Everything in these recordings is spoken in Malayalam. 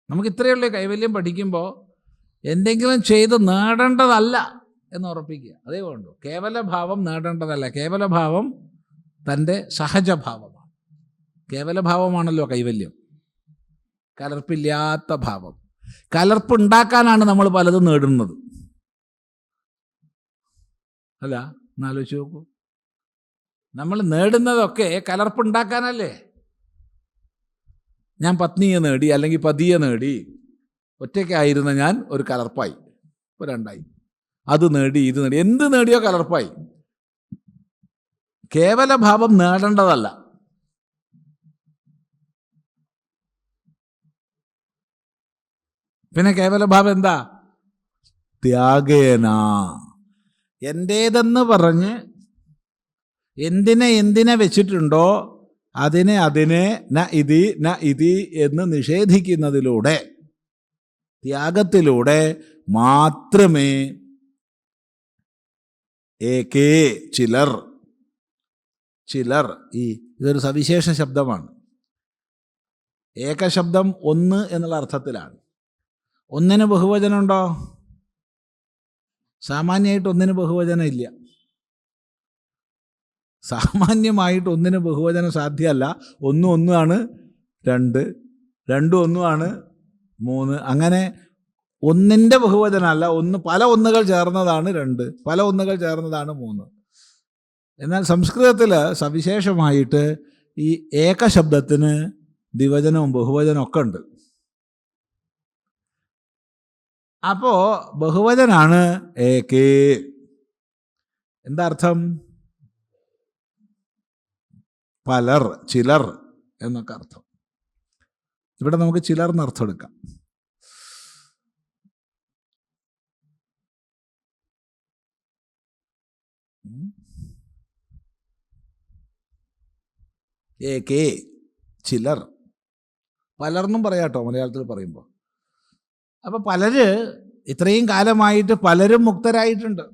നമുക്ക് ഇത്രയുള്ള കൈവല്യം പഠിക്കുമ്പോൾ എന്തെങ്കിലും ചെയ്ത് നേടേണ്ടതല്ല എന്ന് ഉറപ്പിക്കുക. അതേ വേണ്ടു. കേവലഭാവം നേടേണ്ടതല്ല. കേവലഭാവം തൻ്റെ സഹജഭാവമാണ്. കേവലഭാവമാണല്ലോ കൈവല്യം, കലർപ്പില്ലാത്ത ഭാവം. കലർപ്പുണ്ടാക്കാനാണ് നമ്മൾ പലതും നേടുന്നത്. അല്ല, എന്നാലോചിച്ച് നോക്കൂ. നമ്മൾ നേടുന്നതൊക്കെ കലർപ്പുണ്ടാക്കാനല്ലേ. ഞാൻ പത്നിയെ നേടി, അല്ലെങ്കിൽ പതിയെ നേടി. ഒറ്റയ്ക്കായിരുന്ന ഞാൻ ഒരു കലർപ്പായി, ഇപ്പോൾ രണ്ടായി. അത് നേടി, ഇത് നേടി, എന്ത് നേടിയോ കലർപ്പായി. കേവലഭാവം നേടേണ്ടതല്ല. പിന്നെ കേവലഭാവം എന്താ? ത്യാഗേന. എൻ്റേതെന്ന് പറഞ്ഞ് എന്തിനെ വെച്ചിട്ടുണ്ടോ അതിനെ ന ഇതി എന്ന് നിഷേധിക്കുന്നതിലൂടെ, ത്യാഗത്തിലൂടെ മാത്രമേ ഏകേ ചിലർ ഇതൊരു സവിശേഷ ശബ്ദമാണ്. ഏകശബ്ദം ഒന്ന് എന്നുള്ള അർത്ഥത്തിലാണ്. ഒന്നിന് ബഹുവചനമുണ്ടോ? സാമാന്യമായിട്ട് ഒന്നിന് ബഹുവചനം ഇല്ല. സാമാന്യമായിട്ട് ഒന്നിന് ബഹുവചനം സാധ്യമല്ല. ഒന്നാണ് രണ്ട്, ഒന്നുമാണ് മൂന്ന്. അങ്ങനെ ഒന്നിൻ്റെ ബഹുവചനമല്ല. പല ഒന്നുകൾ ചേർന്നതാണ് രണ്ട്, പല ഒന്നുകൾ ചേർന്നതാണ് മൂന്ന്. എന്നാൽ സംസ്കൃതത്തിൽ സവിശേഷമായിട്ട് ഈ ഏകശബ്ദത്തിന് ദ്വിവചനവും ബഹുവചനവും ഒക്കെ ഉണ്ട്. അപ്പോൾ ബഹുവചനാണ് ഏകേ. എന്താ അർത്ഥം? പലർ, ചിലർ എന്നൊക്കെ അർത്ഥം. ഇവിടെ നമുക്ക് ചിലർ എന്നർത്ഥം എടുക്കാം. ഏകേ, ചിലർ. പലർന്നും പറയാട്ടോ മലയാളത്തിൽ പറയുമ്പോൾ. അപ്പം പലര് ഇത്രയും കാലമായിട്ട് പലരും മുക്തരായിട്ടുണ്ട്.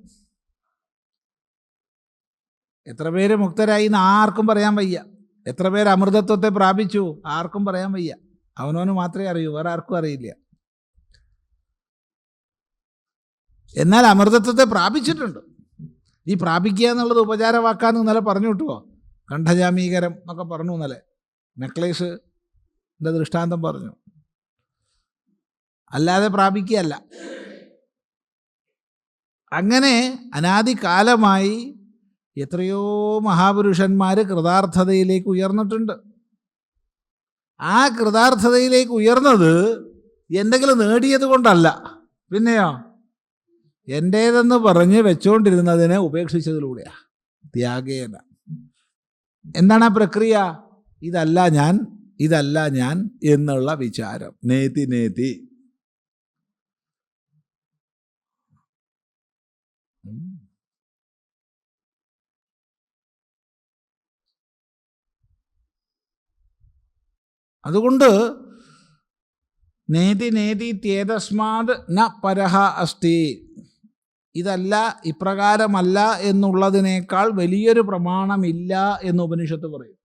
എത്ര പേര് മുക്തരായി എന്ന് ആർക്കും പറയാൻ വയ്യ. എത്ര പേര് അമൃതത്വത്തെ പ്രാപിച്ചു ആർക്കും പറയാൻ വയ്യ. അവനവന് മാത്രമേ അറിയൂ, വേറെ ആർക്കും അറിയില്ല. എന്നാൽ അമൃതത്വത്തെ പ്രാപിച്ചിട്ടുണ്ട്. ഈ പ്രാപിക്കുക എന്നുള്ളത് ഉപചാര വാക്കാന്ന് ഇന്നലെ പറഞ്ഞു കിട്ടുമോ? കണ്ഠജാമീകരം എന്നൊക്കെ പറഞ്ഞു ഇന്നലെ. നെക്ലേസിൻ്റെ ദൃഷ്ടാന്തം പറഞ്ഞു. അല്ലാതെ പ്രാപിക്കുകയല്ല. അങ്ങനെ അനാദികാലമായി എത്രയോ മഹാപുരുഷന്മാർ കൃതാർത്ഥതയിലേക്ക് ഉയർന്നിട്ടുണ്ട്. ആ കൃതാർത്ഥതയിലേക്ക് ഉയർന്നത് എന്തെങ്കിലും നേടിയത് കൊണ്ടല്ല. പിന്നെയോ എൻ്റേതെന്ന് പറഞ്ഞ് വെച്ചുകൊണ്ടിരുന്നതിനെ ഉപേക്ഷിച്ചതിലൂടെയാണ്. ത്യാഗേന. എന്താണ് ആ പ്രക്രിയ? ഇതല്ല ഞാൻ എന്നുള്ള വിചാരം. നേതി. അതുകൊണ്ട് നേതി ത്യേതസ്മാത് ന പരഹ അസ്തി. ഇതല്ല, ഇപ്രകാരമല്ല എന്നുള്ളതിനേക്കാൾ വലിയൊരു പ്രമാണമില്ല എന്ന് ഉപനിഷത്ത് പറയും.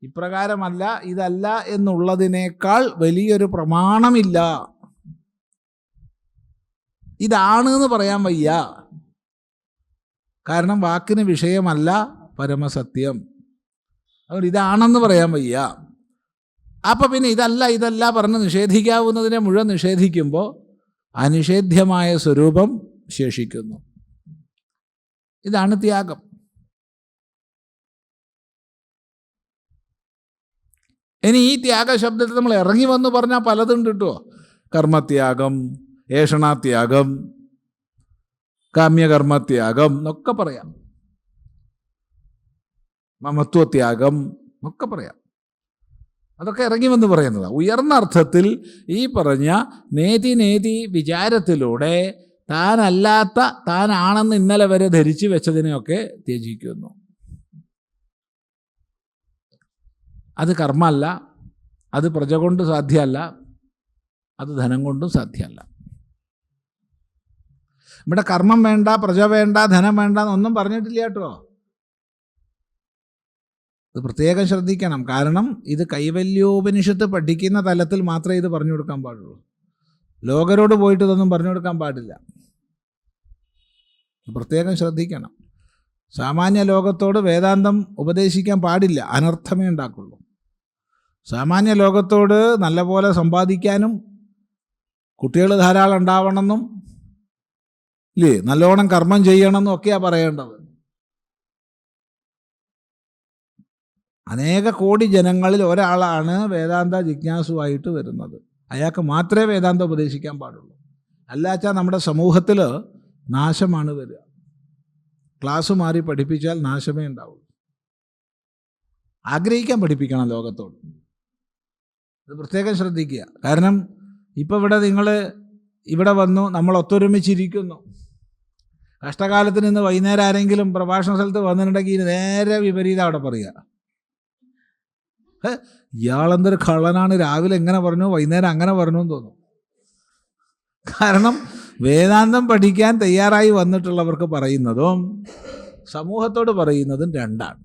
ഇപ്രകാരമല്ല, ഇതല്ല എന്നുള്ളതിനേക്കാൾ വലിയൊരു പ്രമാണമില്ല. ഇതാണ് എന്ന് പറയാൻ വയ്യ. കാരണം വാക്കിന് വിഷയമല്ല പരമസത്യം. അതുകൊണ്ട് ഇതാണെന്ന് പറയാൻ വയ്യ. അപ്പം പിന്നെ ഇതല്ല പറഞ്ഞ് നിഷേധിക്കാവുന്നതിനെ മുഴുവൻ നിഷേധിക്കുമ്പോൾ അനിഷേധ്യമായ സ്വരൂപം ശേഷിക്കുന്നു. ഇതാണ് ത്യാഗം. ഇനി ഈ ത്യാഗശബ്ദത്തിൽ നമ്മൾ ഇറങ്ങി വന്ന് പറഞ്ഞാൽ പലതുണ്ട് കേട്ടോ. കർമ്മത്യാഗം, ഏഷണാത്യാഗം, കാമ്യകർമ്മത്യാഗം എന്നൊക്കെ പറയാം. മമത്വത്യാഗം എന്നൊക്കെ പറയാം. അതൊക്കെ ഇറങ്ങി വന്ന് പറയുന്നതാണ്. ഉയർന്ന അർത്ഥത്തിൽ ഈ പറഞ്ഞ നേതി വിചാരത്തിലൂടെ താനല്ലാത്ത, താനാണെന്ന് ഇന്നലെ വരെ ധരിച്ചു വെച്ചതിനെയൊക്കെ ത്യജിക്കുന്നു. അത് കർമ്മമല്ല, അത് പ്രജ കൊണ്ട് സാധ്യമല്ല, അത് ധനം കൊണ്ടും സാധ്യമല്ല. ഇവിടെ കർമ്മം വേണ്ട, പ്രജ വേണ്ട, ധനം വേണ്ട എന്നൊന്നും പറഞ്ഞിട്ടില്ല കേട്ടോ. ഇത് പ്രത്യേകം ശ്രദ്ധിക്കണം. കാരണം ഇത് കൈവല്യോപനിഷത്ത് പഠിക്കുന്ന തലത്തിൽ മാത്രമേ ഇത് പറഞ്ഞു കൊടുക്കാൻ പാടുള്ളൂ. ലോകരോട് പോയിട്ട് ഇതൊന്നും പറഞ്ഞു കൊടുക്കാൻ പാടില്ല. പ്രത്യേകം ശ്രദ്ധിക്കണം. സാമാന്യ ലോകത്തോട് വേദാന്തം ഉപദേശിക്കാൻ പാടില്ല, അനർത്ഥമേ ഉണ്ടാക്കുള്ളൂ. സാമാന്യ ലോകത്തോട് നല്ലപോലെ സമ്പാദിക്കാനും കുട്ടികൾ ധാരാളം ഉണ്ടാവണമെന്നും ഇല്ലേ, നല്ലോണം കർമ്മം ചെയ്യണമെന്നും ഒക്കെയാണ് പറയേണ്ടത്. അനേക കോടി ജനങ്ങളിൽ ഒരാളാണ് വേദാന്ത ജിജ്ഞാസുവായിട്ട് വരുന്നത്. അയാൾക്ക് മാത്രമേ വേദാന്തം ഉപദേശിക്കാൻ പാടുള്ളൂ. അല്ലാച്ചാൽ നമ്മുടെ സമൂഹത്തിൽ നാശമാണ് വരിക. ക്ലാസ് മാറി പഠിപ്പിച്ചാൽ നാശമേ ഉണ്ടാവുള്ളൂ. ആഗ്രഹിക്കാൻ പഠിപ്പിക്കണം ലോകത്തോട്. ഇത് പ്രത്യേകം ശ്രദ്ധിക്കുക. കാരണം ഇപ്പോൾ ഇവിടെ വന്നു, നമ്മൾ ഒത്തൊരുമിച്ചിരിക്കുന്നു. കഷ്ടകാലത്തിന് ഇന്ന് വൈകുന്നേരം ആരെങ്കിലും പ്രഭാഷണ സ്ഥലത്ത് വന്നിട്ടുണ്ടെങ്കിൽ നേരെ വിപരീതം അവിടെ പറയുക. ഇയാളെന്തൊരു കള്ളനാണ്, രാവിലെ എങ്ങനെ പറഞ്ഞു വൈകുന്നേരം അങ്ങനെ പറഞ്ഞു എന്ന് തോന്നും. കാരണം വേദാന്തം പഠിക്കാൻ തയ്യാറായി വന്നിട്ടുള്ളവർക്ക് പറയുന്നതും സമൂഹത്തോട് പറയുന്നതും രണ്ടാണ്,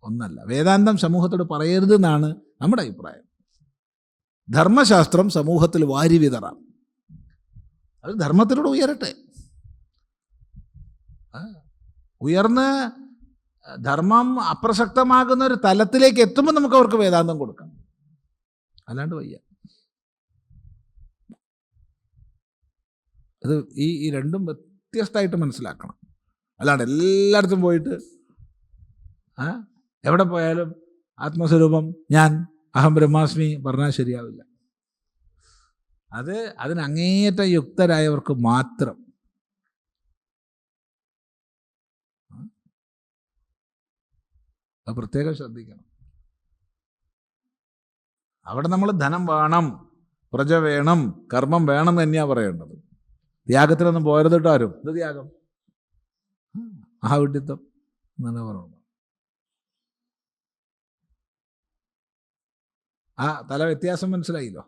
ഒന്നല്ല. വേദാന്തം സമൂഹത്തോട് പറയരുതെന്നാണ് നമ്മുടെ അഭിപ്രായം. ധർമ്മശാസ്ത്രം സമൂഹത്തിൽ വാരി വിതറാം. അത് ധർമ്മത്തിലൂടെ ഉയരട്ടെ. ഉയർന്ന് ധർമ്മം അപ്രസക്തമാകുന്ന ഒരു തലത്തിലേക്ക് എത്തുമ്പോൾ നമുക്ക് അവർക്ക് വേദാന്തം കൊടുക്കാം. അല്ലാണ്ട് വയ്യ. അത് ഈ രണ്ടും വ്യത്യസ്തമായിട്ട് മനസ്സിലാക്കണം. അല്ലാണ്ട് എല്ലായിടത്തും പോയിട്ട് എവിടെ പോയാലും ആത്മസ്വരൂപം ഞാൻ അഹം ബ്രഹ്മാസ്മി പറഞ്ഞാൽ ശരിയാവില്ല. അതിന് അങ്ങേയറ്റം യുക്തരായവർക്ക് മാത്രം. അത് പ്രത്യേകം ശ്രദ്ധിക്കണം. അവിടെ നമ്മൾ ധനം വേണം, പ്രജ വേണം, കർമ്മം വേണം എന്ന് തന്നെയാണ് പറയേണ്ടത്. ത്യാഗത്തിനൊന്നും പോരുത് കേട്ടോ ആരും. ഇത് ത്യാഗം, ആവിഡിത്തം എന്നാണ് പറയുന്നത്. ആ തല വ്യത്യാസം മനസ്സിലായില്ലോ?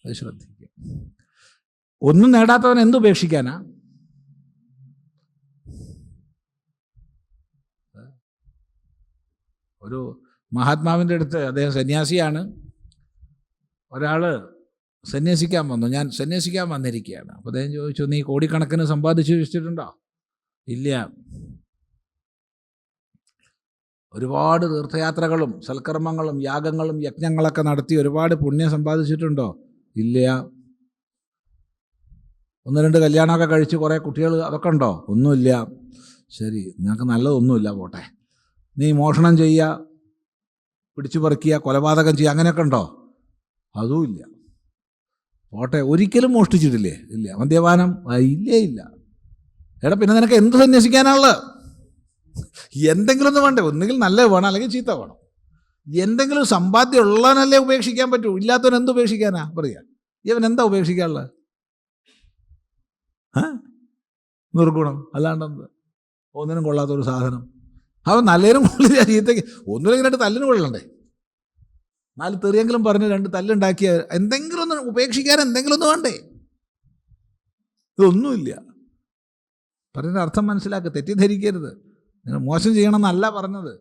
അത് ശ്രദ്ധിക്കുക. ഒന്നും നേടാത്തവൻ എന്തുപേക്ഷിക്കാനാ? ഒരു മഹാത്മാവിൻ്റെ അടുത്ത്, അദ്ദേഹം സന്യാസിയാണ്, ഒരാൾ സന്യസിക്കാൻ വന്നു. ഞാൻ സന്യസിക്കാൻ വന്നിരിക്കുകയാണ്. അപ്പോൾ അദ്ദേഹം ചോദിച്ചു, നീ കോടിക്കണക്കിന് സമ്പാദിച്ചു വെച്ചിട്ടുണ്ടോ? ഇല്ല. ഒരുപാട് തീർത്ഥയാത്രകളും സൽക്കർമ്മങ്ങളും യാഗങ്ങളും യജ്ഞങ്ങളൊക്കെ നടത്തി ഒരുപാട് പുണ്യം സമ്പാദിച്ചിട്ടുണ്ടോ? ഇല്ല. 1-2 കല്യാണമൊക്കെ കഴിച്ച് കുറേ കുട്ടികൾ അതൊക്കെ ഉണ്ടോ? ഒന്നുമില്ല. ശരി, നിനക്ക് നല്ലതൊന്നുമില്ല, പോട്ടെ. നീ മോഷണം ചെയ്യുക, പിടിച്ചു പറിക്കുക, കൊലപാതകം ചെയ്യുക, അങ്ങനെയൊക്കെ ഉണ്ടോ? അതുമില്ല. പോട്ടെ. ഒരിക്കലും മോഷ്ടിച്ചിട്ടില്ലേ? ഇല്ല. മദ്യപാനം? ഇല്ല. എടാ, പിന്നെ നിനക്ക് എന്ത് സന്യസിക്കാനുള്ളത്? എന്തെങ്കിലും ഒന്ന് വേണ്ടേ? ഒന്നുകിൽ നല്ലത് വേണം, അല്ലെങ്കിൽ ചീത്ത വേണം. എന്തെങ്കിലും സമ്പാദ്യം ഉള്ളവനല്ലേ ഉപേക്ഷിക്കാൻ പറ്റൂ. ഇല്ലാത്തവൻ എന്ത് ഉപേക്ഷിക്കാനാ? പറയാ, ഇവൻ എന്താ ഉപേക്ഷിക്കാനുള്ളത്? നിർഗുണം, അല്ലാണ്ടെന്ത്? ഒന്നിനും കൊള്ളാത്തൊരു സാധനം. അവൻ നല്ലതിനും കൊള്ളില്ല, ചീത്തയ്ക്ക് ഒന്നുമില്ലെങ്കിലായിട്ട് തല്ലിന് കൊള്ളണ്ടേ? 4 തെറിയെങ്കിലും പറഞ്ഞ് 2 തല്ലുണ്ടാക്കിയ എന്തെങ്കിലും ഒന്ന് ഉപേക്ഷിക്കാൻ എന്തെങ്കിലും ഒന്ന് വേണ്ടേ? ഇതൊന്നുമില്ല. പറഞ്ഞ അർത്ഥം മനസ്സിലാക്കുക, തെറ്റിദ്ധരിക്കരുത്. നിങ്ങൾ മോശം ചെയ്യണമെന്നല്ല പറഞ്ഞത്.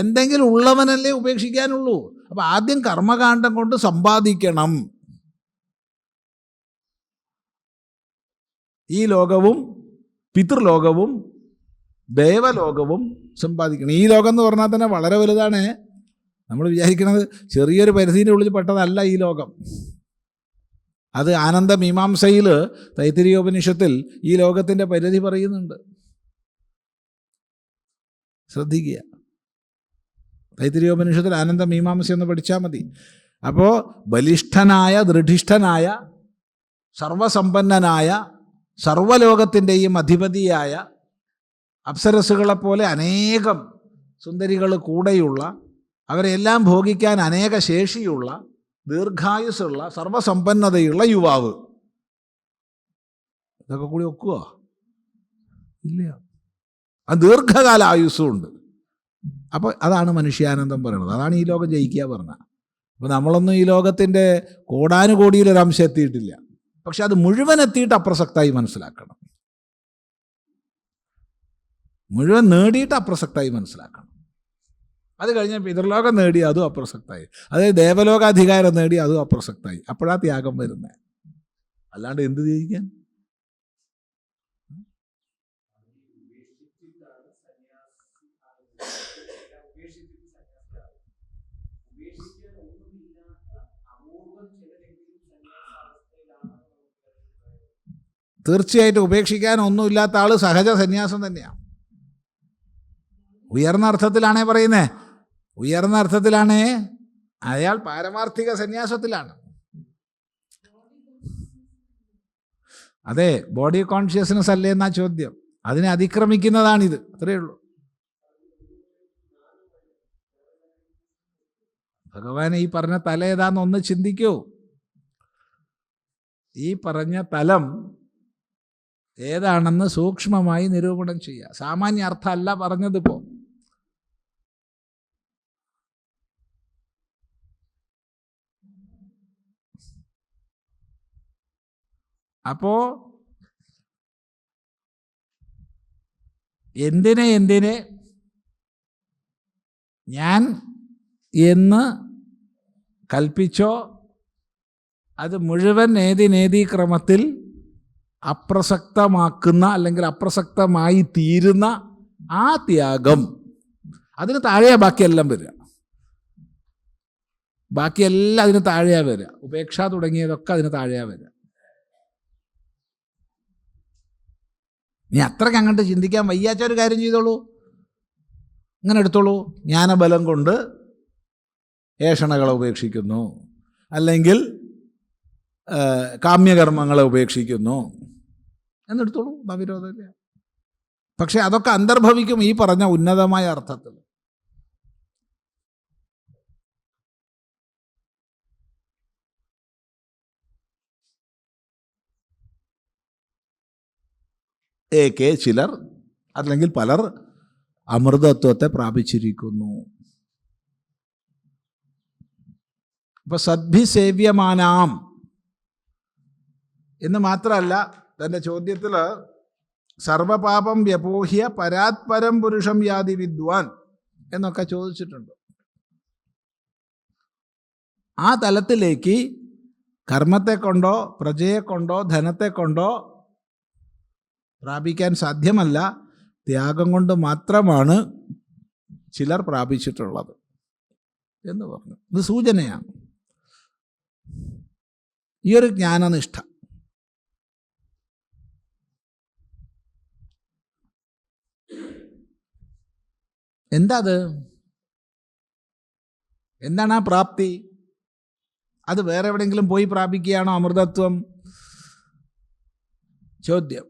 എന്തെങ്കിലും ഉള്ളവനല്ലേ ഉപേക്ഷിക്കാനുള്ളൂ. അപ്പം ആദ്യം കർമ്മകാണ്ഡം കൊണ്ട് സമ്പാദിക്കണം. ഈ ലോകവും പിതൃലോകവും ദേവലോകവും സമ്പാദിക്കണം. ഈ ലോകം എന്ന് പറഞ്ഞാൽ തന്നെ വളരെ വലുതാണ്. നമ്മൾ വിചാരിക്കുന്നത് ചെറിയൊരു പരിധിയുടെ ഉള്ളിൽ പെട്ടതല്ല ഈ ലോകം. അത് ആനന്ദമീമാംസയിൽ തൈത്തിരീയോപനിഷത്തിൽ ഈ ലോകത്തിൻ്റെ പരിധി പറയുന്നുണ്ട്. ശ്രദ്ധിക്കുക. തൈത്തിരീയോപനിഷത്തിൽ ആനന്ദമീമാംസ എന്ന് പഠിച്ചാൽ മതി. അപ്പോൾ ബലിഷ്ഠനായ, ദൃഢിഷ്ഠനായ, സർവസമ്പന്നനായ, സർവലോകത്തിൻ്റെയും അധിപതിയായ, അപ്സരസുകളെപ്പോലെ അനേകം സുന്ദരികൾ കൂടെയുള്ള, അവരെല്ലാം ഭോഗിക്കാൻ അനേക ശേഷിയുള്ള, ദീർഘായുസ്സുള്ള, സർവസമ്പന്നതയുള്ള യുവാവ്. ഇതൊക്കെ കൂടി ഒക്കുവോ? ഇല്ല. ആ ദീർഘകാല ആയുസ്സും ഉണ്ട്. അപ്പോൾ അതാണ് മനുഷ്യാനന്ദം പറയണത്. അതാണ് ഈ ലോകം ജയിക്കുക പറഞ്ഞത്. അപ്പോൾ നമ്മളൊന്നും ഈ ലോകത്തിൻ്റെ കോടാനുകോടിയിലൊരംശം എത്തിയിട്ടില്ല. പക്ഷെ അത് മുഴുവൻ എത്തിയിട്ട് അപ്രസക്തമായി മനസ്സിലാക്കണം. മുഴുവൻ നേടിയിട്ട് അപ്രസക്തമായി മനസ്സിലാക്കണം. അത് കഴിഞ്ഞ് പിതൃലോകം നേടി, അതും അപ്രസക്തമായി. അതായത് ദേവലോകാധികാരം നേടി, അതും അപ്രസക്തമായി. അപ്പോഴാ ത്യാഗം വരുന്നത്. അല്ലാണ്ട് എന്ത് ത്യജിക്കാൻ? തീർച്ചയായിട്ടും ഉപേക്ഷിക്കാൻ ഒന്നുമില്ലാത്ത ആൾ സഹജ സന്യാസം തന്നെയാണ്. ഉയർന്ന അർത്ഥത്തിലാണേ പറയുന്നേ, ഉയർന്ന അർത്ഥത്തിലാണേ അയാൾ പാരമാർത്ഥിക സന്യാസത്തിലാണ്. അതെ, ബോഡി കോൺഷ്യസ്നെസ് അല്ലേ എന്നാ ചോദ്യം. അതിനെ അതിക്രമിക്കുന്നതാണിത്, അത്രയേ ഉള്ളൂ. ഭഗവാൻ ഈ പറഞ്ഞ തല ഏതാന്ന് ഒന്ന് ചിന്തിക്കൂ. ഈ പറഞ്ഞ തലം ഏതാണെന്ന് സൂക്ഷ്മമായി നിരൂപണം ചെയ്യുക. സാമാന്യ അർത്ഥമല്ല പറഞ്ഞതിപ്പോ. അപ്പോ എന്തിനെ ഞാൻ എന്ന് കൽപ്പിച്ചോ അത് മുഴുവൻ നേതിക്രമത്തിൽ അപ്രസക്തമാക്കുന്ന അല്ലെങ്കിൽ അപ്രസക്തമായി തീരുന്ന ആ ത്യാഗം, അതിന് താഴെയാ ബാക്കിയെല്ലാം വരിക. ബാക്കിയെല്ലാം അതിന് താഴെയാ വരിക. ഉപേക്ഷ തുടങ്ങിയതൊക്കെ അതിന് താഴെയാ വരിക. നീ അത്രയ്ക്ക് അങ്ങോട്ട് ചിന്തിക്കാൻ വയ്യാച്ച ഒരു കാര്യം ചെയ്തോളൂ, ഇങ്ങനെ എടുത്തോളൂ. ജ്ഞാനബലം കൊണ്ട് ഏഷണകളെ ഉപേക്ഷിക്കുന്നു, അല്ലെങ്കിൽ കാമ്യകർമ്മങ്ങളെ ഉപേക്ഷിക്കുന്നു എന്നെടുത്തോളൂ, വിരോധമില്ല. പക്ഷെ അതൊക്കെ അന്തർഭവിക്കും ഈ പറഞ്ഞ ഉന്നതമായ അർത്ഥത്തിൽ. ചിലർ അല്ലെങ്കിൽ പലർ അമൃതത്വത്തെ പ്രാപിച്ചിരിക്കുന്നു. ഇപ്പൊ സദ്ഭിസേവ്യമാനാം എന്ന് മാത്രമല്ല, തൻ്റെ ചോദ്യത്തിൽ സർവപാപം വ്യപോഹ്യ പരാത്പരം പുരുഷം യാതി വിദ്വാൻ എന്നൊക്കെ ചോദിച്ചിട്ടുണ്ട്. ആ തലത്തിലേക്ക് കർമ്മത്തെ കൊണ്ടോ പ്രജയെ കൊണ്ടോ ധനത്തെ കൊണ്ടോ പ്രാപിക്കാൻ സാധ്യമല്ല, ത്യാഗം കൊണ്ട് മാത്രമാണ് ചിലർ പ്രാപിച്ചിട്ടുള്ളത് എന്ന് പറഞ്ഞു. ഇത് സൂചനയാണ്. ഈ ഒരു ജ്ഞാനനിഷ്ഠ എന്താ? അത് എന്താണ് ആ പ്രാപ്തി? അത് വേറെ എവിടെയെങ്കിലും പോയി പ്രാപിക്കുകയാണോ അമൃതത്വം? ചോദ്യം.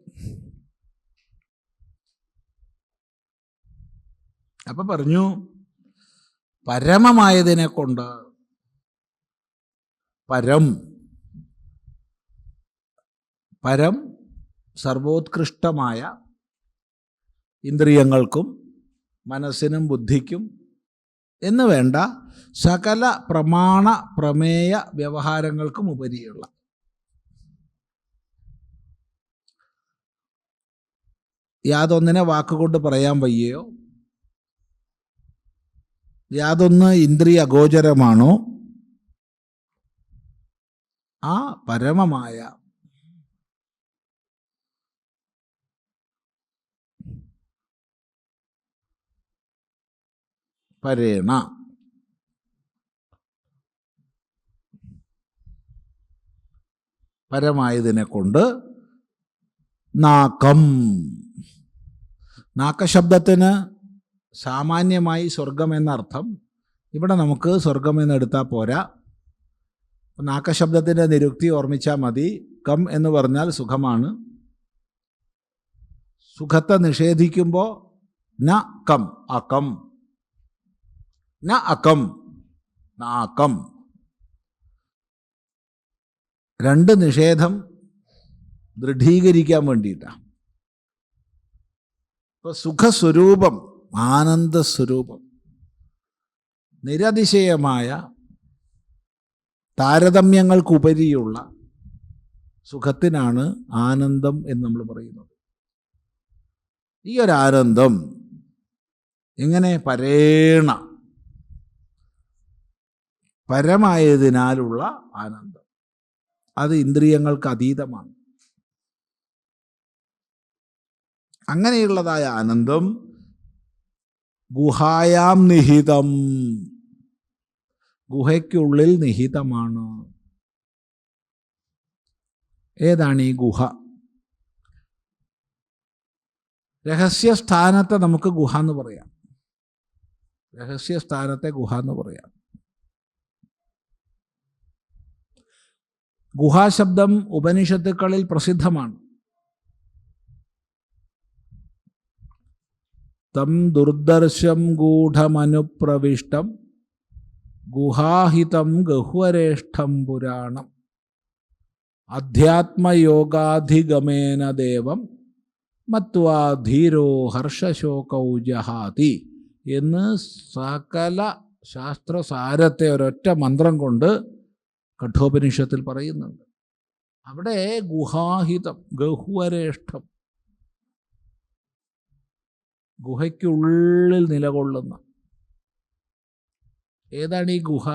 അപ്പൊ പറഞ്ഞു, പരമമായതിനെ കൊണ്ട്, പരം സർവോത്കൃഷ്ടമായ ഇന്ദ്രിയങ്ങൾക്കും മനസ്സിനും ബുദ്ധിക്കും എന്ന് വേണ്ട സകല പ്രമാണ പ്രമേയ വ്യവഹാരങ്ങൾക്കും ഉപരിയുള്ള യാതൊന്നിനെ വാക്കുകൊണ്ട് പറയാൻ വയ്യയോ, യാതൊന്ന് ഇന്ദ്രിയ അഗോചരമാണോ, ആ പരമമായ പരേണ പരമായതിനെ കൊണ്ട് നാക്കം. നാക്കശബ്ദത്തിന് സാമാന്യമായി സ്വർഗം എന്നർത്ഥം. ഇവിടെ നമുക്ക് സ്വർഗം എന്നെടുത്താൽ പോരാ. നാക്കശബ്ദത്തിൻ്റെ നിരുക്തി ഓർമ്മിച്ചാൽ മതി. കം എന്ന് പറഞ്ഞാൽ സുഖമാണ്. സുഖത്തെ നിഷേധിക്കുമ്പോൾ ന കം, അകം, ന അകം, നാക്കം. രണ്ട് നിഷേധം ദൃഢീകരിക്കാൻ വേണ്ടിയിട്ടാണ്. ഇപ്പോൾ സുഖസ്വരൂപം, ആനന്ദസ്വരൂപം, നിരതിശയമായ താരതമ്യങ്ങൾക്കുപരിയുള്ള സുഖത്തിനാണ് ആനന്ദം എന്ന് നമ്മൾ പറയുന്നത്. ഈ ഒരു ആനന്ദം എങ്ങനെ? പരേണ, പരമായതിനാലുള്ള ആനന്ദം. അത് ഇന്ദ്രിയങ്ങൾക്ക് അതീതമാണ്. അങ്ങനെയുള്ളതായ ആനന്ദം ഗുഹായാം നിഹിതം, ഗുഹയ്ക്കുള്ളിൽ നിഹിതമാണ്. ഏതാണ് ഈ ഗുഹ? രഹസ്യസ്ഥാനത്തെ നമുക്ക് ഗുഹ എന്ന് പറയാം. രഹസ്യസ്ഥാനത്തെ ഗുഹ എന്ന് പറയാം. ഗുഹാശബ്ദം ഉപനിഷത്തുക്കളിൽ പ്രസിദ്ധമാണ്. തം ദുർദർശം ഗൂഢമനുപ്രവിഷ്ടം ഗുഹാഹിതം ഗഹ്വരേഷ്ഠം പുരാണം അധ്യാത്മയോഗാധിഗമേന ദേവം മത്വാ ധീരോ ഹർഷശോകൗ ജഹാതി എന്ന് സകല ശാസ്ത്രസാരത്തെ ഒരൊറ്റ മന്ത്രം കൊണ്ട് കഠോപനിഷത്തിൽ പറയുന്നുണ്ട്. അവിടെ ഗുഹാഹിതം, ഗഹ്വരേഷ്ഠം, ഗുഹയ്ക്കുള്ളിൽ നിലകൊള്ളുന്ന. ഏതാണ് ഈ ഗുഹ?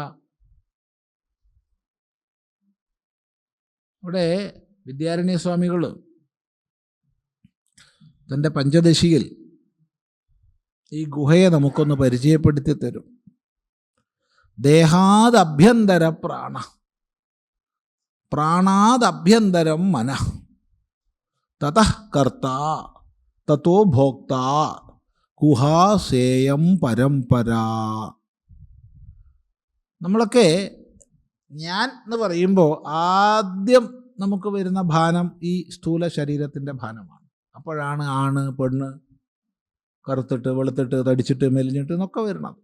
ഇവിടെ വിദ്യാരണ്യസ്വാമികൾ തൻ്റെ പഞ്ചദശിയിൽ ഈ ഗുഹയെ നമുക്കൊന്ന് പരിചയപ്പെടുത്തി തരും. ദേഹാദഭ്യന്തര പ്രാണ, പ്രാണാദഭ്യന്തരം മനഃ, തതഃ കർത്താ തതോ ഭോക്താ ഗുഹാസേയം പരമ്പരാ. നമ്മളൊക്കെ ഞാൻ എന്ന് പറയുമ്പോൾ ആദ്യം നമുക്ക് വരുന്ന ഭാനം ഈ സ്ഥൂല ശരീരത്തിൻ്റെ ഭാനമാണ്. അപ്പോഴാണ് ആണ് പെണ്ണ്, കറുത്തിട്ട് വെളുത്തിട്ട് തടിച്ചിട്ട് മെലിഞ്ഞിട്ട് എന്നൊക്കെ വരണം.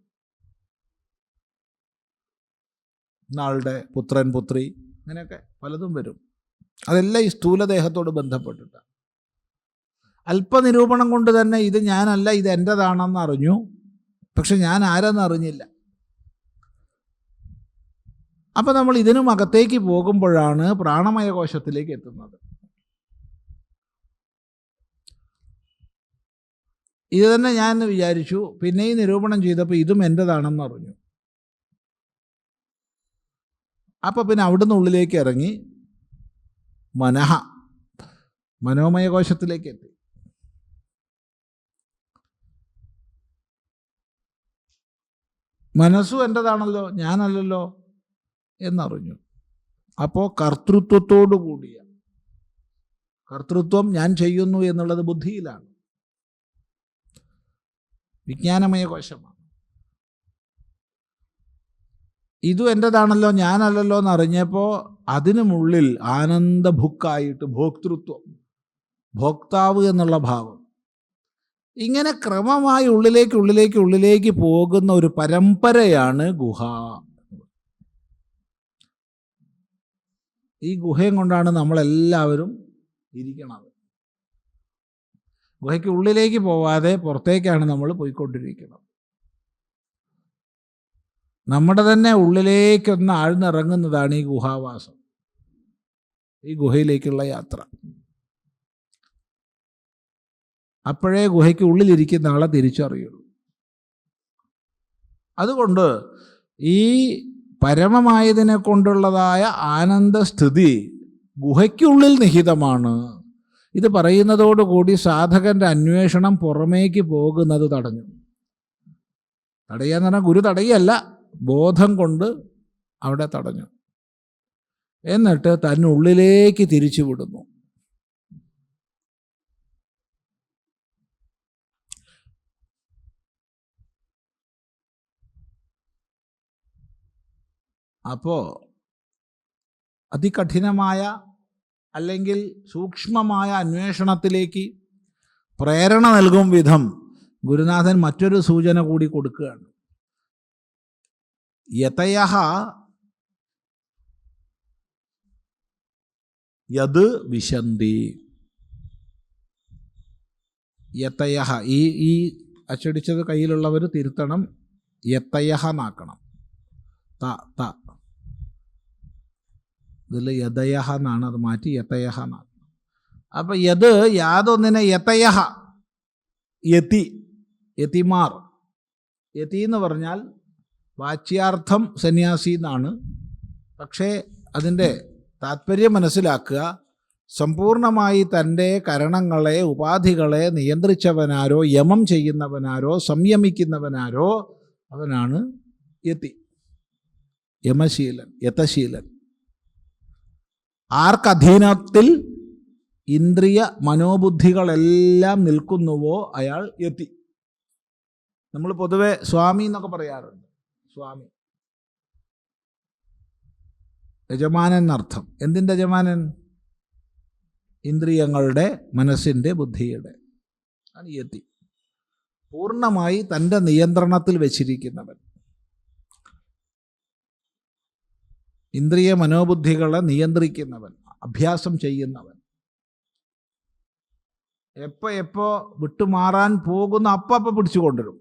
നാളുടെ പുത്രൻ പുത്രി അങ്ങനെയൊക്കെ പലതും വരും. അതെല്ലാം ഈ സ്ഥൂലദേഹത്തോട് ബന്ധപ്പെട്ടിട്ടാണ്. അല്പനിരൂപണം കൊണ്ട് തന്നെ ഇത് ഞാനല്ല, ഇത് എൻ്റെതാണെന്ന് അറിഞ്ഞു. പക്ഷെ ഞാൻ ആരെന്ന് അറിഞ്ഞില്ല. അപ്പം നമ്മൾ ഇതിനും അകത്തേക്ക് പോകുമ്പോഴാണ് പ്രാണമയ കോശത്തിലേക്ക് എത്തുന്നത്. ഇത് തന്നെ ഞാൻ വിചാരിച്ചു. പിന്നെ ഈ നിരൂപണം ചെയ്തപ്പോൾ ഇതും എൻ്റെതാണെന്ന് അറിഞ്ഞു. അപ്പം പിന്നെ അവിടുന്ന് ഉള്ളിലേക്ക് ഇറങ്ങി മനഃ, മനോമയ കോശത്തിലേക്ക് എത്തി. മനസ്സും എൻ്റെതാണല്ലോ, ഞാനല്ലല്ലോ എന്നറിഞ്ഞു. അപ്പോൾ കർത്തൃത്വത്തോടു കൂടിയ, കർത്തൃത്വം ഞാൻ ചെയ്യുന്നു എന്നുള്ളത് ബുദ്ധിയിലാണ്, വിജ്ഞാനമയ കോശമാണ്. ഇതും എൻ്റെതാണല്ലോ, ഞാനല്ലല്ലോ എന്നറിഞ്ഞപ്പോൾ അതിനുമുള്ളിൽ ആനന്ദഭുക്കായിട്ട് ഭോക്തൃത്വം, ഭോക്താവ് എന്നുള്ള ഭാവം, ഇങ്ങനെ ക്രമമായി ഉള്ളിലേക്ക് പോകുന്ന ഒരു പരമ്പരയാണ് ഗുഹ. ഈ ഗുഹയും കൊണ്ടാണ് നമ്മളെല്ലാവരും ഇരിക്കുന്നത്. ഗുഹയ്ക്ക് ഉള്ളിലേക്ക് പോവാതെ പുറത്തേക്കാണ് നമ്മൾ പോയിക്കൊണ്ടിരിക്കുന്നത്. നമ്മുടെ തന്നെ ഉള്ളിലേക്കൊന്ന് ആഴ്ന്നിറങ്ങുന്നതാണ് ഈ ഗുഹാവാസം, ഈ ഗുഹയിലേക്കുള്ള യാത്ര. അപ്പോഴേ ഗുഹയ്ക്ക് ഉള്ളിലിരിക്കുന്ന ആളെ തിരിച്ചറിയുള്ളൂ. അതുകൊണ്ട് ഈ പരമമായതിനെ കൊണ്ടുള്ളതായ ആനന്ദസ്ഥിതി ഗുഹയ്ക്കുള്ളിൽ നിഹിതമാണ്. ഇത് പറയുന്നതോടുകൂടി സാധകൻ്റെ അന്വേഷണം പുറമേക്ക് പോകുന്നത് തടഞ്ഞു. തടയാന്ന് പറഞ്ഞാൽ ഗുരു തടയല്ല, ബോധം കൊണ്ട് അവിടെ തടഞ്ഞു. എന്നിട്ട് തന്നുള്ളിലേക്ക് തിരിച്ചു വിടുന്നു. അപ്പോൾ അതികഠിനമായ അല്ലെങ്കിൽ സൂക്ഷ്മമായ അന്വേഷണത്തിലേക്ക് പ്രേരണ നൽകും വിധം ഗുരുനാഥൻ മറ്റൊരു സൂചന കൂടി കൊടുക്കുകയാണ്. യതയഃ യത് വിശന്തി. യതയഃ, ഈ അച്ചടിച്ചത് കയ്യിലുള്ളവർ തിരുത്തണം, യതയഃ എന്നാക്കണം. ത ഇതിൽ യതയഃ എന്നാണ്, അത് മാറ്റി യതയഃ എന്നാണ്. അപ്പം യത് യാതൊന്നിനെ യതയഃ, യതി, യതിമാർ. യതി എന്ന് പറഞ്ഞാൽ വാച്യാർത്ഥം സന്യാസി എന്നാണ്. പക്ഷേ അതിൻ്റെ താത്പര്യം മനസ്സിലാക്കുക. സമ്പൂർണമായി തൻ്റെ കരണങ്ങളെ, ഉപാധികളെ നിയന്ത്രിച്ചവനാരോ, യമം ചെയ്യുന്നവനാരോ, സംയമിക്കുന്നവനാരോ അവനാണ് യതി, യമശീലൻ, യതശീലൻ. ആർക്കധീനത്തിൽ ഇന്ദ്രിയ മനോബുദ്ധികളെല്ലാം നിൽക്കുന്നുവോ അയാൾ യതി. നമ്മൾ പൊതുവെ സ്വാമി എന്നൊക്കെ പറയാറുണ്ട്. സ്വാമി, യജമാനൻ എന്നർത്ഥം. എന്തിൻ്റെ യജമാനൻ? ഇന്ദ്രിയങ്ങളുടെ, മനസ്സിൻ്റെ, ബുദ്ധിയുടെ ആണ് യതി. പൂർണ്ണമായി തൻ്റെ നിയന്ത്രണത്തിൽ വെച്ചിരിക്കുന്നവൻ, ഇന്ദ്രിയ മനോബുദ്ധികളെ നിയന്ത്രിക്കുന്നവൻ, അഭ്യാസം ചെയ്യുന്നവൻ. എപ്പോ വിട്ടുമാറാൻ പോകുന്ന അപ്പ പിടിച്ചു കൊണ്ടുവരും.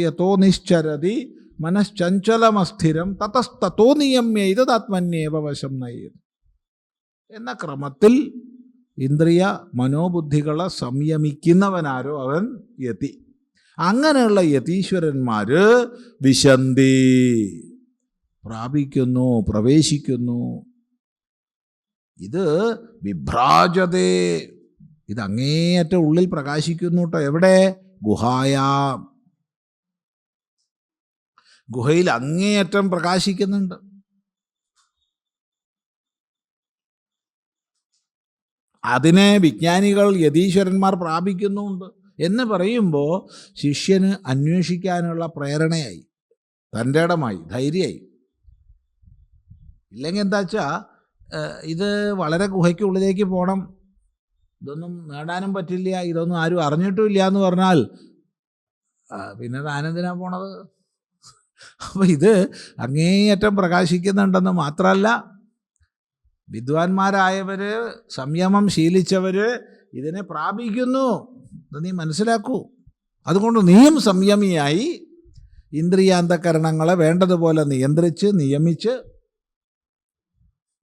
യഥോ നിശ്ചരതി മനശ്ചഞ്ചലമസ്ഥിരം തതസ്തോ നിയമ്യ ഇതാത്മന്യേവ വശം നയത് എന്ന ക്രമത്തിൽ ഇന്ദ്രിയ മനോബുദ്ധികളെ സംയമിക്കുന്നവനാരോ അവൻ യതി. അങ്ങനെയുള്ള യതീശ്വരന്മാർ വിശന്തി, പ്രാപിക്കുന്നു, പ്രവേശിക്കുന്നു. ഇത് വിഭ്രാജതേ, ഇത് അങ്ങേയറ്റം ഉള്ളിൽ പ്രകാശിക്കുന്നു കേട്ടോ. എവിടെ? ഗുഹായാം, ഗുഹയിൽ അങ്ങേയറ്റം പ്രകാശിക്കുന്നുണ്ട്. അതിനെ വിജ്ഞാനികൾ, യതീശ്വരന്മാർ പ്രാപിക്കുന്നുമുണ്ട് എന്ന് പറയുമ്പോൾ ശിഷ്യന് അന്വേഷിക്കാനുള്ള പ്രേരണയായി, തൻ്റെ ഇടമായി, ധൈര്യമായി. ഇല്ലെങ്കിൽ എന്താ വെച്ചാൽ ഇത് വളരെ ഗുഹയ്ക്കുള്ളിലേക്ക് പോകണം, ഇതൊന്നും നേടാനും പറ്റില്ല, ഇതൊന്നും ആരും അറിഞ്ഞിട്ടുമില്ല എന്ന് പറഞ്ഞാൽ പിന്നെ താനെന്തിനാ പോണത്? അപ്പോൾ ഇത് അങ്ങേയറ്റം പ്രകാശിക്കുന്നുണ്ടെന്ന് മാത്രമല്ല, വിദ്വാൻമാരായവർ, സംയമം ശീലിച്ചവർ ഇതിനെ പ്രാപിക്കുന്നു. ഇത് നീ മനസ്സിലാക്കൂ. അതുകൊണ്ട് നീയും സംയമിയായി ഇന്ദ്രിയാന്തകരണങ്ങളെ വേണ്ടതുപോലെ നിയന്ത്രിച്ച് നിയമിച്ച്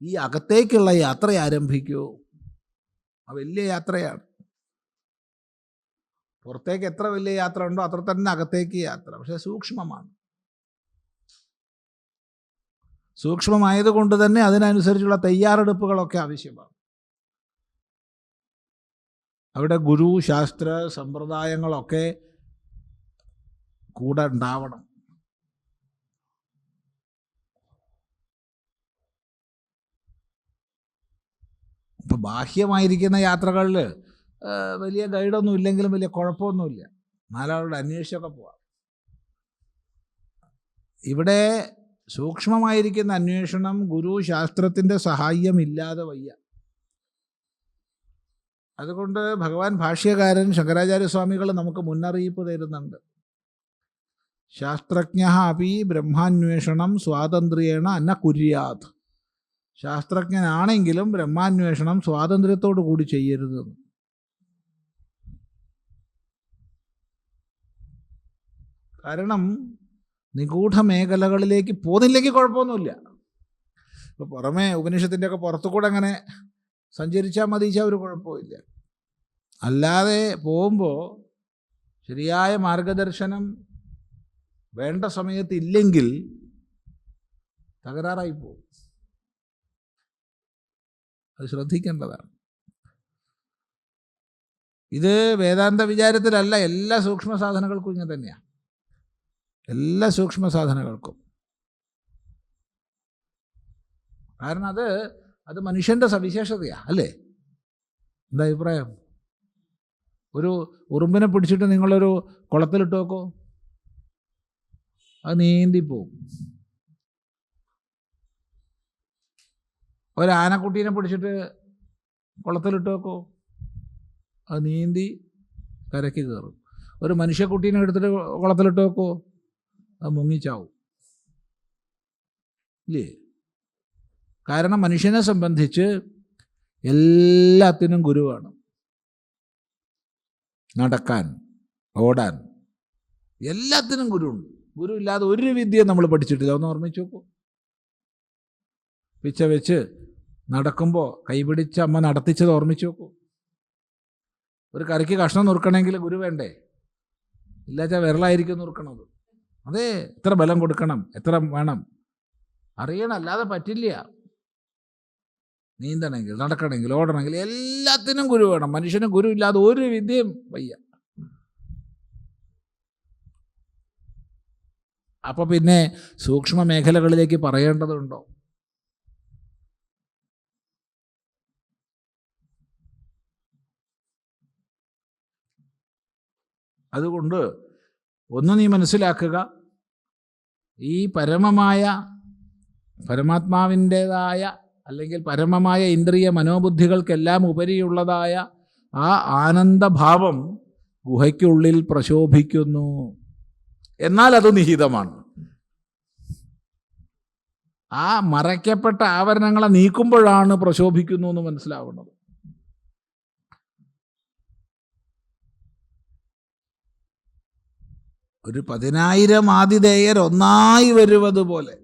ഈ അകത്തേക്കുള്ള യാത്ര ആരംഭിക്കൂ. വലിയ യാത്രയാണ്. പുറത്തേക്ക് എത്ര വലിയ യാത്ര ഉണ്ടോ അത്ര തന്നെ അകത്തേക്ക് യാത്ര. പക്ഷെ സൂക്ഷ്മമാണ്. സൂക്ഷ്മമായതുകൊണ്ട് തന്നെ അതിനനുസരിച്ചുള്ള തയ്യാറെടുപ്പുകളൊക്കെ ആവശ്യമാണ്. അവിടെ ഗുരു, ശാസ്ത്ര, സമ്പ്രദായങ്ങളൊക്കെ കൂടെ ഉണ്ടാവണം. ഇപ്പം ബാഹ്യമായിരിക്കുന്ന യാത്രകളിൽ വലിയ ഗൈഡൊന്നും ഇല്ലെങ്കിലും വലിയ കുഴപ്പമൊന്നുമില്ല, നാലാളുടെ അന്വേഷിച്ചൊക്കെ പോവാം. ഇവിടെ സൂക്ഷ്മമായിരിക്കുന്ന അന്വേഷണം ഗുരു, ശാസ്ത്രത്തിൻ്റെ സഹായമില്ലാതെ വയ്യ. അതുകൊണ്ട് ഭഗവാൻ ഭാഷ്യകാരൻ ശങ്കരാചാര്യസ്വാമികൾ നമുക്ക് മുന്നറിയിപ്പ് തരുന്നുണ്ട്. ശാസ്ത്രജ്ഞ അപി ബ്രഹ്മാന്വേഷണം സ്വാതന്ത്ര്യേണ ന കുര്യാത്. ശാസ്ത്രജ്ഞനാണെങ്കിലും ബ്രഹ്മാന്വേഷണം സ്വാതന്ത്ര്യത്തോടു കൂടി ചെയ്യരുത്. കാരണം നിഗൂഢ മേഖലകളിലേക്ക് പോകുന്നില്ലെങ്കിൽ കുഴപ്പമൊന്നുമില്ല. ഇപ്പോൾ പുറമേ ഉപനിഷത്തിൻ്റെ ഒക്കെ പുറത്തുകൂടെ അങ്ങനെ സഞ്ചരിച്ചാൽ മതിച്ചാൽ ഒരു കുഴപ്പമില്ല. അല്ലാതെ പോകുമ്പോൾ ശരിയായ മാർഗദർശനം വേണ്ട സമയത്ത് ഇല്ലെങ്കിൽ തകരാറായി പോകും. അത് ശ്രദ്ധിക്കേണ്ടതാണ്. ഇത് വേദാന്ത വിചാരത്തിലല്ല, എല്ലാ സൂക്ഷ്മ സാധനങ്ങൾക്കും ഇങ്ങനെ തന്നെയാണ്. എല്ലാ സൂക്ഷ്മ സാധനങ്ങൾക്കും. കാരണം അത് മനുഷ്യൻ്റെ സവിശേഷതയാണ്, അല്ലേ? എന്താ അഭിപ്രായം? ഒരു ഉറുമ്പിനെ പിടിച്ചിട്ട് നിങ്ങളൊരു കുളത്തിലിട്ട് നോക്കോ, അത് നീന്തിപ്പോവും. ഒരു ആനക്കുട്ടീനെ പിടിച്ചിട്ട് കുളത്തിലിട്ട് നോക്കോ, അത് നീന്തി കരയ്ക്ക് കയറും. ഒരു മനുഷ്യക്കുട്ടീനെ എടുത്തിട്ട് കുളത്തിലിട്ട് നോക്കോ, അത് മുങ്ങിച്ചാവും, ഇല്ലേ? കാരണം മനുഷ്യനെ സംബന്ധിച്ച് എല്ലാത്തിനും ഗുരുവാണ്. നടക്കാൻ, ഓടാൻ, എല്ലാത്തിനും ഗുരുവുണ്ട്. ഗുരു ഇല്ലാതെ ഒരു വിദ്യ നമ്മൾ പഠിച്ചിട്ടില്ല. ഒന്ന് ഓർമ്മിച്ച് നോക്കൂ. പിച്ച വെച്ച് നടക്കുമ്പോൾ കൈപിടിച്ച് അമ്മ നടത്തിച്ചത് ഓർമ്മിച്ച് നോക്കൂ. ഒരു കറിക്ക് കഷ്ണം നുറുക്കണമെങ്കിൽ ഗുരു വേണ്ടേ? ഇല്ലാച്ചാൽ വിരലായിരിക്കും നുറുക്കണത്. അതെ, എത്ര ബലം കൊടുക്കണം, എത്ര വേണം അറിയണം, അല്ലാതെ പറ്റില്ല. നീന്തണമെങ്കിൽ, നടക്കണമെങ്കിൽ, ഓടണമെങ്കിൽ എല്ലാത്തിനും ഗുരു വേണം. മനുഷ്യന് ഗുരു ഇല്ലാതെ ഒരു വിദ്യയും വയ്യ. അപ്പൊ പിന്നെ സൂക്ഷ്മ മേഖലകളിലേക്ക് പറയേണ്ടതുണ്ടോ? അതുകൊണ്ട് ഒന്ന് നീ മനസ്സിലാക്കുക, ഈ പരമാത്മാവിൻ്റെതായ അല്ലെങ്കിൽ പരമമായ ഇന്ദ്രിയ മനോബുദ്ധികൾക്കെല്ലാം ഉപരിയുള്ളതായ ആ ആനന്ദഭാവം ഗുഹയ്ക്കുള്ളിൽ പ്രശോഭിക്കുന്നു. എന്നാൽ അത് നിഹിതമാണ്. ആ മറയ്ക്കപ്പെട്ട ആവരണങ്ങളെ നീക്കുമ്പോഴാണ് പ്രശോഭിക്കുന്നു എന്ന് മനസ്സിലാവുന്നത്. ഒരു 10,000 ആതിഥേയർ ഒന്നായി വരുന്നത് പോലെ,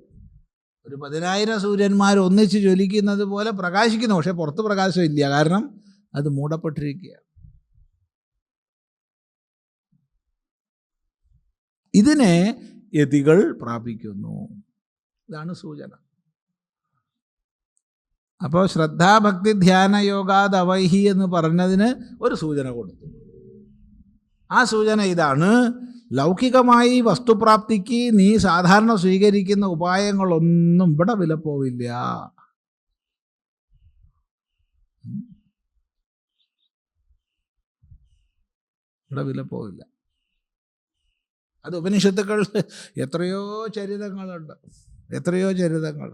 ഒരു 10,000 സൂര്യന്മാർ ഒന്നിച്ച് ജ്വലിക്കുന്നത് പോലെ പ്രകാശിക്കുന്നു. പക്ഷെ പുറത്ത് പ്രകാശം ഇല്ല, കാരണം അത് മൂടപ്പെട്ടിരിക്കുകയാണ്. ഇതിനെ യതികൾ പ്രാപിക്കുന്നു. ഇതാണ് സൂചന. അപ്പോൾ ശ്രദ്ധാഭക്തി ധ്യാന യോഗാദ് അവൈഹി എന്ന് പറഞ്ഞതിന് ഒരു സൂചന കൊടുത്തു. ആ സൂചന ഇതാണ്: ലൗകികമായി വസ്തുപ്രാപ്തിക്ക് നീ സാധാരണ സ്വീകരിക്കുന്ന ഉപായങ്ങളൊന്നും ഇവിടെ വിലപ്പോവില്ല. ഇവിടെ വിലപ്പോവില്ല. അത് ഉപനിഷത്തുക്കളിൽ എത്രയോ ചരിതങ്ങളുണ്ട്, എത്രയോ ചരിതങ്ങൾ.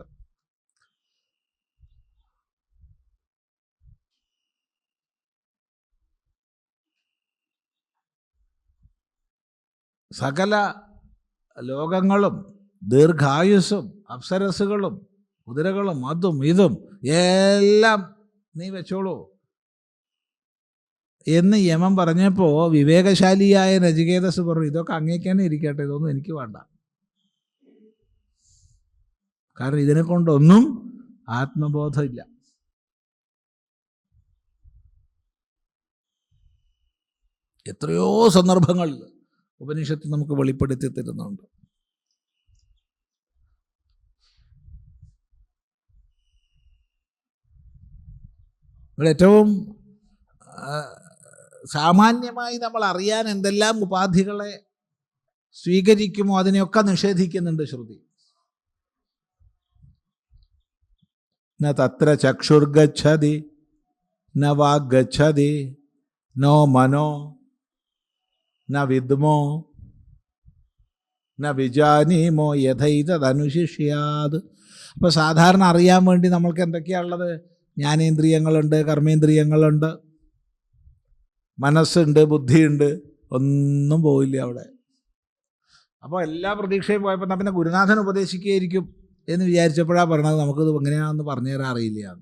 സകല ലോകങ്ങളും ദീർഘായുസ്സും അപ്സരസുകളും കുതിരകളും അതും ഇതും എല്ലാം നീ വെച്ചോളൂ എന്ന് യമൻ പറഞ്ഞപ്പോൾ വിവേകശാലിയായ നചികേതസ് പറഞ്ഞു, ഇതൊക്കെ അങ്ങേക്കാനെ ഇരിക്കട്ടെ, ഇതൊന്നും എനിക്ക് വേണ്ട. കാരണം ഇതിനെ കൊണ്ടൊന്നും ആത്മബോധമില്ല. എത്രയോ സന്ദർഭങ്ങളിൽ ഉപനിഷത്ത് നമുക്ക് വെളിപ്പെടുത്തി തരുന്നുണ്ട്. ഏറ്റവും സാമാന്യമായി നമ്മൾ അറിയാൻ എന്തെല്ലാം ഉപാധികളെ സ്വീകരിക്കുമോ അതിനെയൊക്കെ നിഷേധിക്കുന്നുണ്ട് ശ്രുതി. ന തത്ര ചക്ഷുർഗച്ഛതി ന വാഗ്ഗച്ഛതി നോ മനോ ന വിദ്മോ ന വിജാനീമോ യഥൈതദനുശിഷ്യാത്. അപ്പോൾ സാധാരണ അറിയാൻ വേണ്ടി നമ്മൾക്ക് എന്തൊക്കെയാണുള്ളത്? ജ്ഞാനേന്ദ്രിയങ്ങളുണ്ട്, കർമ്മേന്ദ്രിയങ്ങളുണ്ട്, മനസ്സുണ്ട്, ബുദ്ധിയുണ്ട്. ഒന്നും പോയില്ല അവിടെ. അപ്പോൾ എല്ലാ പ്രതീക്ഷയും പോയപ്പോൾ എന്നാൽ പിന്നെ ഗുരുനാഥൻ ഉപദേശിക്കുകയായിരിക്കും എന്ന് വിചാരിച്ചപ്പോഴാണ് പറഞ്ഞത് നമുക്കിത് എങ്ങനെയാണെന്ന് പറഞ്ഞു തരാൻ അറിയില്ല.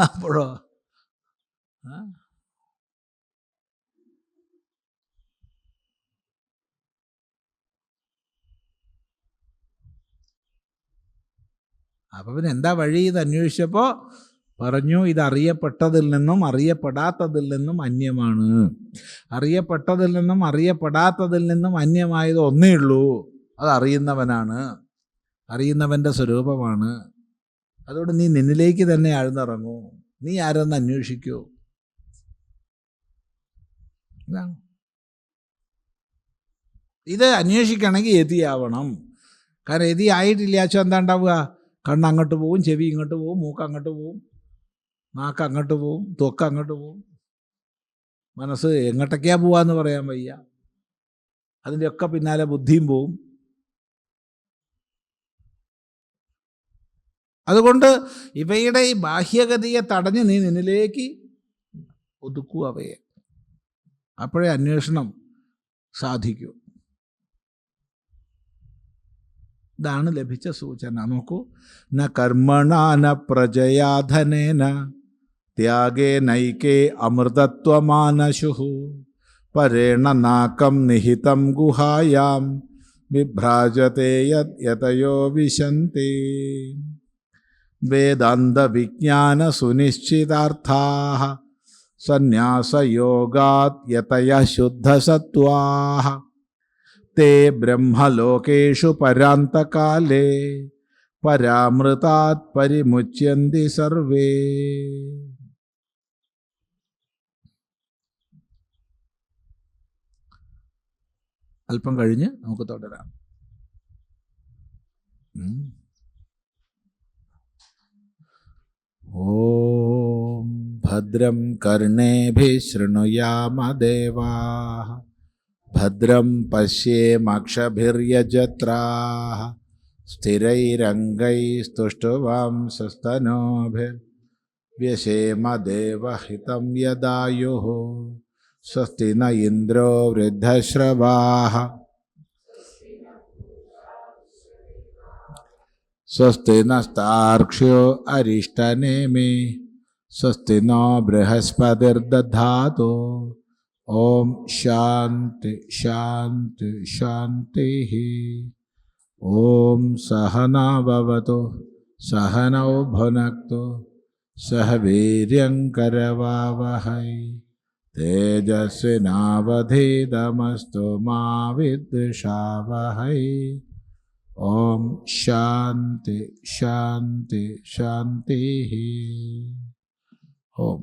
അപ്പോഴോ അപ്പം പിന്നെ എന്താ വഴി? ഇത് അന്വേഷിച്ചപ്പോൾ പറഞ്ഞു, ഇത് അറിയപ്പെട്ടതിൽ നിന്നും അറിയപ്പെടാത്തതിൽ നിന്നും അന്യമാണ്. അറിയപ്പെട്ടതിൽ നിന്നും അറിയപ്പെടാത്തതിൽ നിന്നും അന്യമായത് ഒന്നേ ഉള്ളൂ, അത് അറിയുന്നവനാണ്, അറിയുന്നവൻ്റെ സ്വരൂപമാണ്. അതുകൊണ്ട് നീ നിന്നിലേക്ക് തന്നെ ആഴ്ന്നിറങ്ങൂ, നീ ആരെന്ന് അന്വേഷിക്കൂ. ഇതാണ്. ഇത് അന്വേഷിക്കണമെങ്കിൽ യതിയാവണം. കാരണം യതി ആയിട്ടില്ലാച്ചോ എന്താ ഉണ്ടാവുക? കണ്ണ് അങ്ങോട്ട് പോവും, ചെവി ഇങ്ങോട്ട് പോവും, മൂക്ക് അങ്ങോട്ട് പോവും, നാക്ക് അങ്ങോട്ട് പോവും, ത്വക്ക് അങ്ങോട്ട് പോവും, മനസ്സ് എങ്ങോട്ടൊക്കെയാ പോവാന്ന് പറയാൻ വയ്യ. അതിൻ്റെയൊക്കെ പിന്നാലെ ബുദ്ധിയും പോവും. അതുകൊണ്ട് ഇവയുടെ ഈ ബാഹ്യഗതിയെ തടഞ്ഞ് നീ നിന്നിലേക്ക് ഒതുക്കൂ അവയെ. അപ്പോഴേ അന്വേഷണം സാധിക്കൂ. ഇതാണ് ലഭിച്ച സൂചന. നോക്കൂ, ന കർമ്മണ ന പ്രജയാ ധനേന ത്യാഗേ നൈകേ അമൃതത്വമാനശു പരേണ നാകം നിഹിതം ഗുഹായാം വിഭ്രാജത്തെ യതയോ വിശന്തി വേദാന്ത വിജ്ഞാന സുനിശ്ചിതാർത്ഥാഃ സന്യാസയോഗാത് യതയ ശുദ്ധസത്വാഃ തേ ബ്രഹ്മലോകേഷു പരാന്തകാലേ പരാമൃതാത് പരിമുച്യന്തി സർവേ. അല്പം കഴിഞ്ഞ് നമുക്ക് തുടരാം. ഓം ഭദ്രം കർണേഭിഃ ശൃണുയാമ ദേവാഃ ഭദ്രം പശ്യേമക്ഷഭിര്യജത്രാഃ സ്ഥിരൈരംഗൈസ്തുഷ്ടവാംസസ്തനൂഭിർവ്യശേമ ദേവഹിതം യദായുഃ. സ്വസ്തി ന ഇന്ദ്രോ വൃദ്ധശ്രവാഃ സ്വസ്തി നസ്താർക്ഷ്യോ അരിഷ്ടനേമി സ്വസ്തി നോ ബൃഹസ്പതിർദധാതു. ഓം ശാന്തി ശാന്തി ശാന്തി. ഓം സഹനാ ഭവതു സഹനൗ ഭുനക്തു സഹ വീര്യം കരവാവഹൈ തേജസ്വിനാവധീതമസ്തു മാ വിദ്വിഷാവഹൈ. ഓം ശാന്തി ശാന്തി ശാന്തി. ഓം